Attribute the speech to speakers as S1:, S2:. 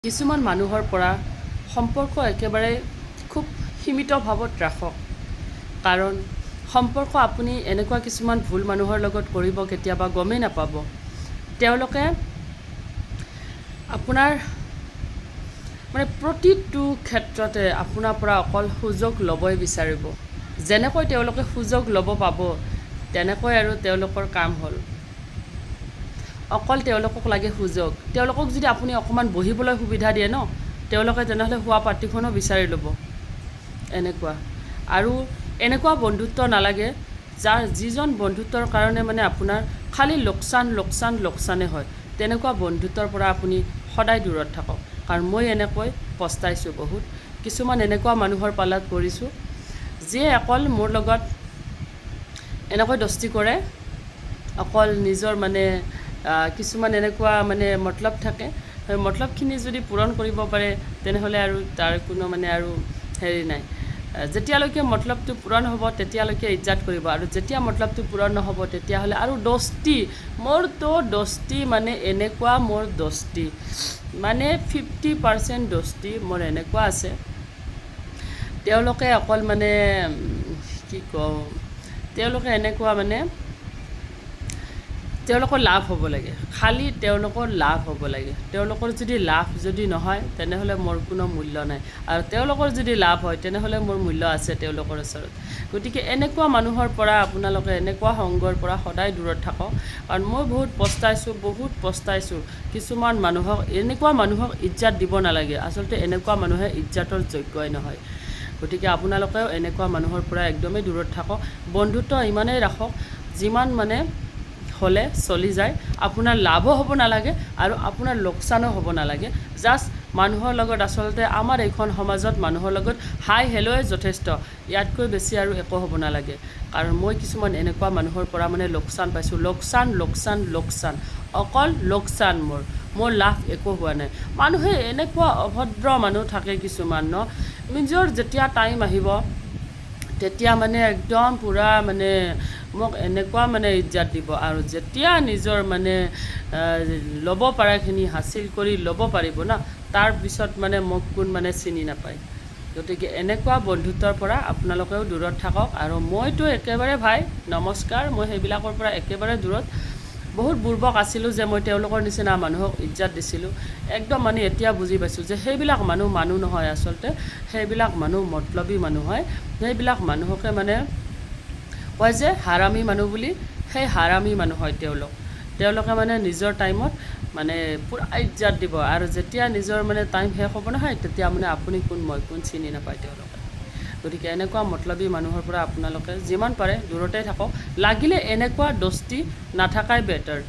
S1: কিছুমান মানুহৰ পৰা সম্পৰ্ক একেবাৰে খুব সীমিত ভাৱত ৰাখক, কাৰণ সম্পৰ্ক আপুনি এনেকুৱা কিছুমান ভুল মানুহৰ লগত কৰিব কেতিয়াবা গমেই নাপাব। তেওঁলোকে আপোনাৰ প্ৰতিটো ক্ষেত্ৰতে আপোনাৰ পৰা অকল সুযোগ ল'বই বিচাৰিব। যেনেকৈ তেওঁলোকে সুযোগ ল'ব পাব তেনেকৈ আৰু তেওঁলোকৰ কাম হ'ল। অকল তেওঁলোকক লাগে সুযোগ। তেওঁলোকক যদি আপুনি অকণমান বহিবলৈ সুবিধা দিয়ে ন, তেওঁলোকে তেনেহ'লে শোৱা পাটিখনো বিচাৰি ল'ব। এনেকুৱা আৰু এনেকুৱা বন্ধুত্ব নালাগে যিজন বন্ধুত্বৰ কাৰণে আপোনাৰ খালি লোকচানে হয়। তেনেকুৱা বন্ধুত্বৰ পৰা আপুনি সদায় দূৰত থাকক, কাৰণ মই এনেকৈ পস্তাইছোঁ বহুত। কিছুমান এনেকুৱা মানুহৰ পালাত পৰিছোঁ যিয়ে অকল মোৰ লগত এনেকৈ দস্তি কৰে, অকল নিজৰ কিছুমান এনেকুৱা মতলব থাকে। সেই মতলবখিনি যদি পূৰণ কৰিব পাৰে তেনেহ'লে আৰু তাৰ কোনো আৰু হেৰি নাই। যেতিয়ালৈকে মতলবটো পূৰণ হ'ব তেতিয়ালৈকে ইজ্জত কৰিব, আৰু যেতিয়া মতলবটো পূৰণ নহ'ব তেতিয়াহ'লে আৰু দস্তি। মোৰতো দস্তি এনেকুৱা, মোৰ দস্তি 50% দস্তি মোৰ এনেকুৱা আছে। তেওঁলোকে অকল কি কওঁ, তেওঁলোকে এনেকুৱা তেওঁলোকৰ লাভ হ'ব লাগে, খালি তেওঁলোকৰ লাভ হ'ব লাগে। তেওঁলোকৰ যদি লাভ নহয় তেনেহ'লে মোৰ কোনো মূল্য নাই, আৰু তেওঁলোকৰ যদি লাভ হয় তেনেহ'লে মোৰ মূল্য আছে তেওঁলোকৰ ওচৰত। গতিকে এনেকুৱা মানুহৰ পৰা আপোনালোকে এনেকুৱা সংগৰ পৰা সদায় দূৰত থাকক, কাৰণ মই বহুত পস্তাইছোঁ। কিছুমান এনেকুৱা মানুহক ইজ্জত দিব নালাগে। আচলতে এনেকুৱা মানুহে ইজ্জতৰ যোগ্যই নহয়। গতিকে আপোনালোকেও এনেকুৱা মানুহৰ পৰা একদমেই দূৰত থাকক। বন্ধুত্ব ইমানেই ৰাখক যিমান হ'লে চলি যায়। আপোনাৰ লাভো হ'ব নালাগে আৰু আপোনাৰ লোকচানো হ'ব নালাগে। জাষ্ট মানুহৰ লগত আচলতে আমাৰ এইখন সমাজত মানুহৰ লগত হাই হেল্ল'ই যথেষ্ট, ইয়াতকৈ বেছি আৰু একো হ'ব নালাগে। কাৰণ মই কিছুমান এনেকুৱা মানুহৰ পৰা লোকচান পাইছোঁ। লোকচান অকল লোকচান। মোৰ লাভ একো হোৱা নাই। মানুহে এনেকুৱা অভদ্ৰ মানুহ থাকে কিছুমান নিজৰ যেতিয়া টাইম আহিব তেতিয়া একদম পূৰা মোক এনেকুৱা ইজ্জত দিব, আৰু যেতিয়া নিজৰ ল'ব পৰাখিনি হাচিল কৰি ল'ব পাৰিব না, তাৰপিছত মোক কোন চিনি নাপায়। গতিকে এনেকুৱা বন্ধুত্বৰ পৰা আপোনালোকেও দূৰত থাকক। আৰু মইতো একেবাৰে ভাই নমস্কাৰ, মই সেইবিলাকৰ পৰা একেবাৰে দূৰত। বহুত বুৰ্বক আছিলোঁ যে মই তেওঁলোকৰ নিচিনা মানুহক ইজ্জত দিছিলোঁ। একদম এতিয়া বুজি পাইছোঁ যে সেইবিলাক মানুহ নহয়। আচলতে সেইবিলাক মানুহ মতলবী মানুহ হয়। সেইবিলাক মানুহকে কয় যে হাৰামী মানুহ বুলি, সেই হাৰামী মানুহ হয় তেওঁলোকে নিজৰ টাইমত পূৰা ইজ্জত দিব, আৰু যেতিয়া নিজৰ টাইম শেষ হ'ব নহয় তেতিয়া আপুনি কোন মই কোন চিনি নাপায় তেওঁলোকে। গতিকে এনেকুৱা মতলবী মানুহৰ পৰা আপোনালোকে যিমান পাৰে দূৰতে থাকক। লাগিলে এনেকুৱা দস্তি নাথাকাই বেটাৰ।